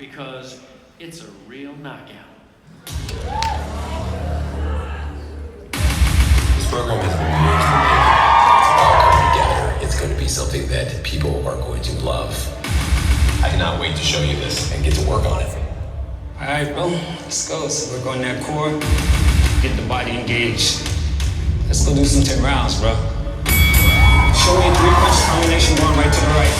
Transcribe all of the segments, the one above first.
because it's a real knockout. This program has been years to make. It's all coming together. It's going to be something that people are going to love. I cannot wait to show you this and get to work on it. All right, bro, let's go. Let's work on that core, get the body engaged. Let's go do some 10 rounds, bro. Show me a 3-punch combination going right to the right.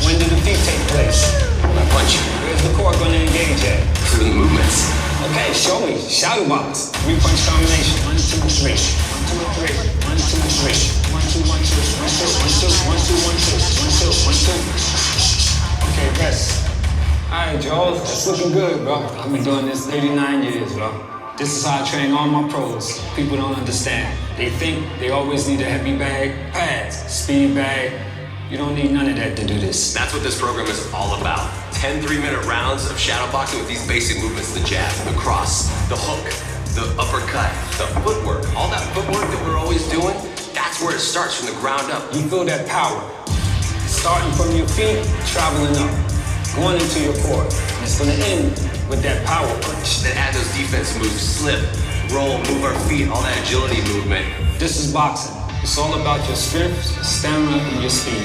When do the feet take place? When I punch you. Where's the core going to engage at? Through the movements. Okay, show me. Shadowbox. 3-punch combination. 1, 2, 3. 1, 2, 3. 1, 2, 3. 1, 2, 1, 2. 1, 2, 1, 2. 1, 2, 1, 2. Okay, rest. Alright, Joel, it's looking good, bro. I've been doing this 39 years, bro. This is how I train all my pros. People don't understand. They think they always need a heavy bag, pads, speed bag. You don't need none of that to do this. That's what this program is all about. 10 3-minute rounds of shadowboxing with these basic movements, the jab, the cross, the hook, the uppercut, the footwork. All that footwork that we're always doing, that's where it starts, from the ground up. You feel that power. Starting from your feet, traveling up, going into your core. And it's gonna end with that power punch. Then add those defense moves, slip, roll, move our feet, all that agility movement. This is boxing. It's all about your strength, stamina, and your speed.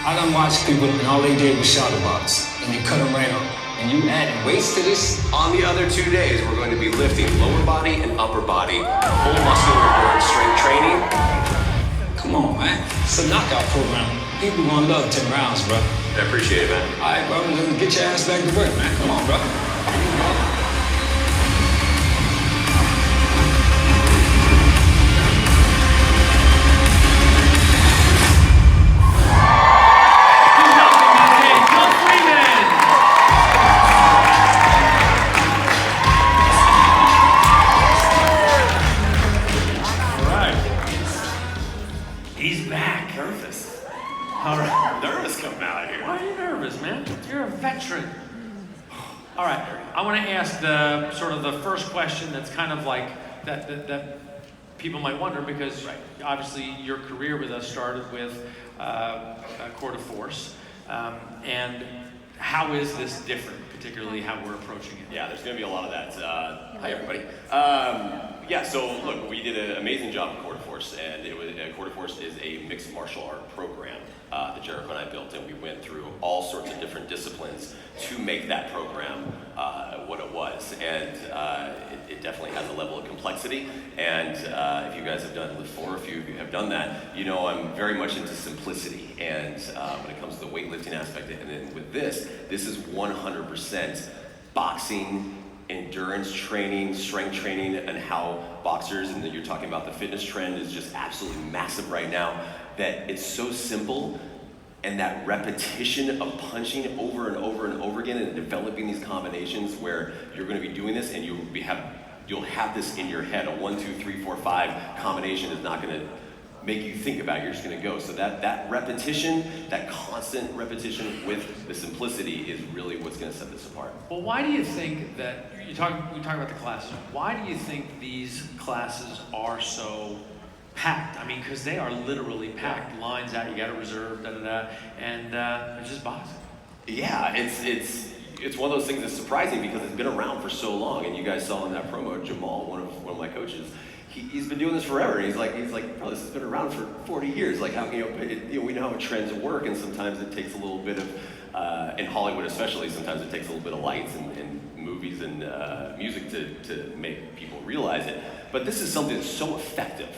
I done watched people and all they did was shadowbox, and they cut them right up. And you adding weights to this? On the other 2 days, we're going to be lifting lower body and upper body, full muscular endurance strength training. Come on, man. It's a knockout program. People gonna love 10 rounds, bro. I appreciate it, man. All right, bro, let's get your ass back to work, man. Come on, bro. Here you go. Joel Freeman! All right. He's back. Nervous. All right. Nervous coming out here. Why are you nervous, man? You're a veteran. All right. I want to ask the sort of the first question that's kind of like that people might wonder, because obviously your career with us started with Court of Force. And how is this different, particularly how we're approaching it? Yeah, there's going to be a lot of that. Hi, everybody. Yeah, so look, we did an amazing job at Court of Force, and Court of Force is a mixed martial art program that Jericho and I built, and we went through all sorts of different disciplines to make that program what it was. And it definitely has a level of complexity, and if you guys have done Lift 4, if you have done that, you know I'm very much into simplicity, and when it comes to the weightlifting aspect, and then with this is 100% boxing, endurance training, strength training, and how boxers, and then you're talking about the fitness trend is just absolutely massive right now, that it's so simple, and that repetition of punching over and over and over again and developing these combinations where you're going to be doing this and you'll have this in your head. A 1, 2, 3, 4, 5 combination is not going to make you think about it. You're just going to go. So that repetition, that constant repetition with the simplicity is really what's going to set this apart. Well, why do you think that, we talk about the classes, why do you think these classes are so packed? I mean, because they are literally packed, lines out, you got to reserve, and it's just boxing. Yeah, it's one of those things that's surprising because it's been around for so long, and you guys saw in that promo, Jamal, one of my coaches, he's been doing this forever, and he's like, bro, this has been around for 40 years. Like, how, we know how trends work, and sometimes it takes a little bit of, in Hollywood especially, sometimes it takes a little bit of lights and movies and music to make people realize it. But this is something that's so effective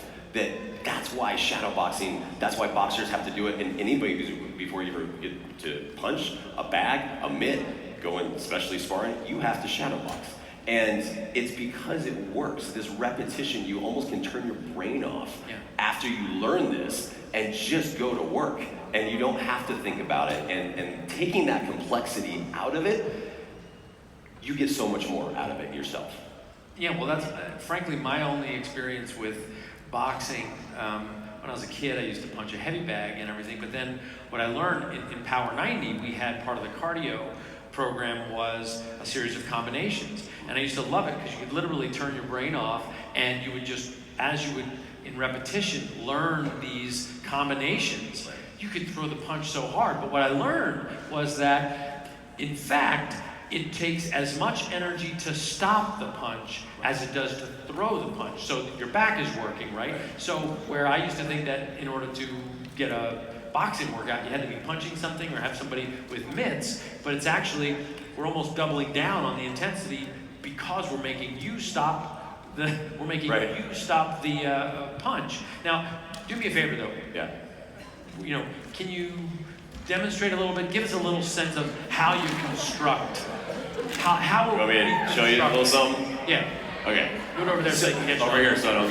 that's why shadowboxing, that's why boxers have to do it, and anybody, before you ever get to punch, a bag, a mitt, going, especially sparring, you have to shadowbox. And it's because it works. This repetition, you almost can turn your brain off after you learn this and just go to work. And you don't have to think about it. And taking that complexity out of it, you get so much more out of it yourself. Yeah, well, that's frankly my only experience with boxing. When I was a kid, I used to punch a heavy bag and everything. But then what I learned in Power 90, we had part of the cardio program was a series of combinations. And I used to love it because you could literally turn your brain off and you would just, as you would, in repetition, learn these combinations. You could throw the punch so hard. But what I learned was that, in fact, it takes as much energy to stop the punch as it does to throw the punch. So your back is working, right? So where I used to think that in order to get a boxing workout, you had to be punching something or have somebody with mitts, but it's actually, we're almost doubling down on the intensity because we're making you stop the punch. Now, do me a favor though. Yeah. You know, can you demonstrate a little bit? Give us a little sense of how you construct. How You want me to show you a little something? Yeah. Okay. Do it over there so you can get over here, so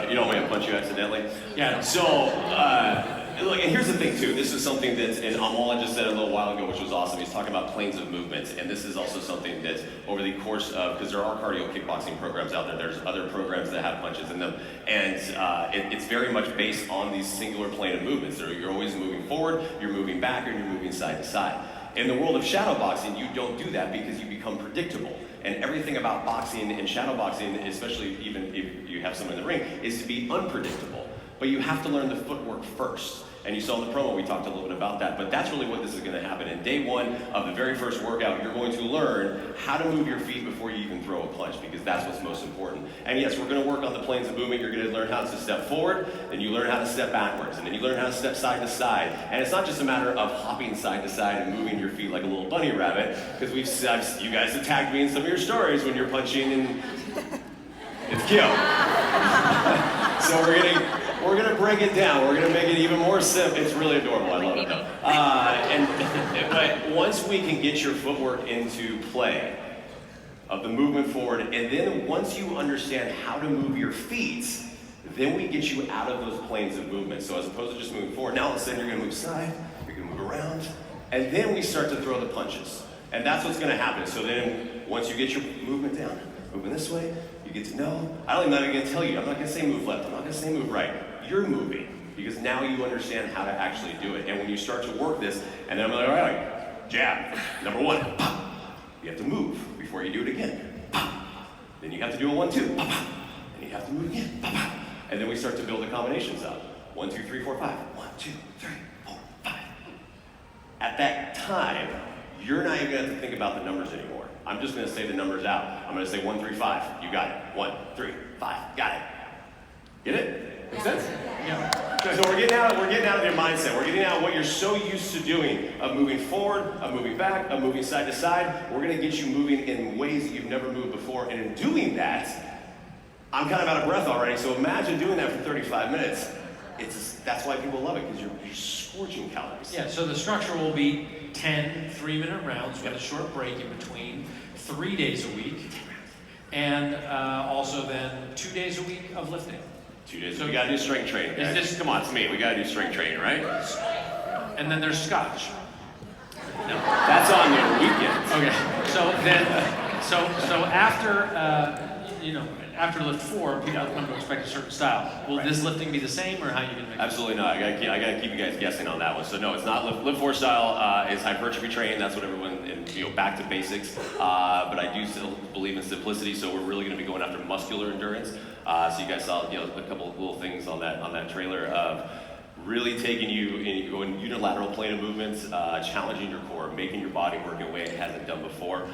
you don't want me to punch you accidentally. Yeah. So, look, and here's the thing too. This is something that, and Amal just said a little while ago, which was awesome. He's talking about planes of movement, and this is also something that over the course of, because there are cardio kickboxing programs out there. There's other programs that have punches in them, and it's very much based on these singular plane of movements. You're always moving forward, you're moving back, or you're moving side to side. In the world of shadowboxing, you don't do that because you become predictable. And everything about boxing and shadowboxing, especially even if you have someone in the ring, is to be unpredictable. But you have to learn the footwork first. And you saw in the promo, we talked a little bit about that, but that's really what this is gonna happen. In day one of the very first workout, you're going to learn how to move your feet before you even throw a punch, because that's what's most important. And yes, we're gonna work on the planes of movement. You're gonna learn how to step forward, then you learn how to step backwards, and then you learn how to step side to side. And it's not just a matter of hopping side to side and moving your feet like a little bunny rabbit, because you guys have tagged me in some of your stories when you're punching and it's cute. So we're gonna break it down. We're gonna make it even more simple. It's really adorable. I love it though. But once we can get your footwork into play of the movement forward, and then once you understand how to move your feet, then we get you out of those planes of movement. So as opposed to just moving forward, now all of a sudden you're gonna move side, you're gonna move around, and then we start to throw the punches. And that's what's gonna happen. So then once you get your movement down, moving this way, you get to know. I'm not even gonna tell you. I'm not gonna say move left. I'm not gonna say move right. You're moving because now you understand how to actually do it. And when you start to work this, and then I'm like, all right, jab, number one, pop. You have to move before you do it again. Pop. Then you have to do a 1-2, pop, pop. And you have to move again, pop, pop. And then we start to build the combinations up. 1, 2, 3, 4, 5. 1, 2, 3, 4, 5. At that time, you're not even gonna have to think about the numbers anymore. I'm just gonna say the numbers out. I'm gonna say 1, 3, 5. You got it. 1, 3, 5. Got it. Get it? Make sense? Yeah. So we're getting out of your mindset. We're getting out of what you're so used to doing, of moving forward, of moving back, of moving side to side. We're gonna get you moving in ways that you've never moved before. And in doing that, I'm kind of out of breath already. So imagine doing that for 35 minutes. That's why people love it, because you're scorching calories. Yeah, so the structure will be 10 3-minute rounds with a short break in between, 3 days a week, and also then 2 days a week of lifting. 2 days. So we gotta do strength training. Is this- Come on, it's me. We gotta do strength training, right? And then there's scotch. No. That's on the weekends. Okay. So then, so after after lift 4, people come to expect a certain style. Will this lifting be the same, or how are you gonna make it? Absolutely not. I gotta keep you guys guessing on that one. So no, it's not lift 4 style. Is hypertrophy training. That's what everyone, back to basics. But I do still believe in simplicity. So we're really gonna be going after muscular endurance. So you guys saw, a couple of little things on that trailer of really taking you and going unilateral plane of movements, challenging your core, making your body work in a way it hasn't done before,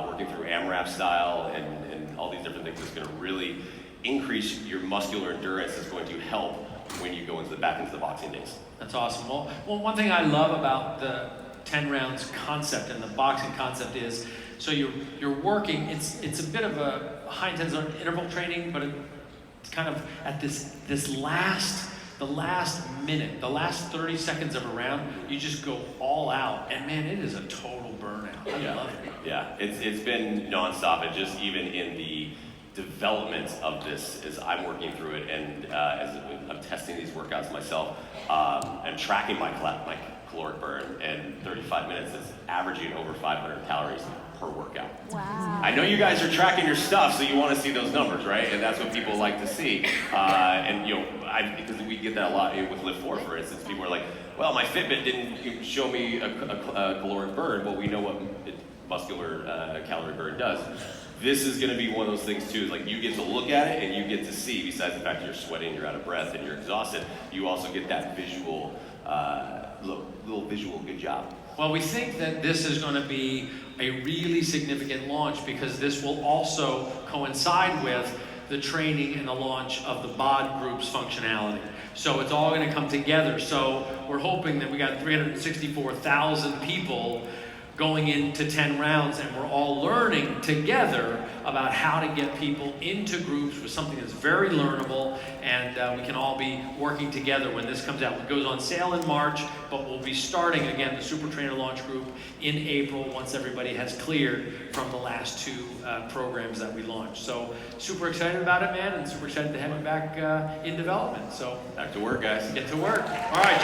working through AMRAP style and all these different things that's going to really increase your muscular endurance. Is going to help when you go back into the boxing days. That's awesome. Well, one thing I love about the 10 rounds concept and the boxing concept is, so you're working. It's a bit of a high intensity interval training, but it's kind of at the last minute, the last 30 seconds of a round, you just go all out, and man, it is a total burnout. I love it. Yeah, it's been nonstop, and just even in the development of this, as I'm working through it, and as I'm testing these workouts myself, and tracking my caloric burn, and 35 minutes is averaging over 500 calories per workout. Wow. I know you guys are tracking your stuff, so you want to see those numbers, right? And that's what people like to see. Because we get that a lot with Lift 4, for instance. People are like, well, my Fitbit didn't show me a caloric burn. Well, we know what muscular calorie burn does. This is going to be one of those things too. Is like you get to look at it and you get to see. Besides the fact that you're sweating, you're out of breath, and you're exhausted, you also get that visual, little visual good job. Well, we think that this is going to be a really significant launch, because this will also coincide with the training and the launch of the BOD group's functionality. So it's all going to come together. So we're hoping that we got 364,000 people going into 10 rounds, and we're all learning together about how to get people into groups with something that's very learnable, and we can all be working together when this comes out. It goes on sale in March, but we'll be starting again the Super Trainer Launch Group in April once everybody has cleared from the last two programs that we launched. So super excited about it, man, and super excited to have it back in development. So Back to work, guys. get to work. All right.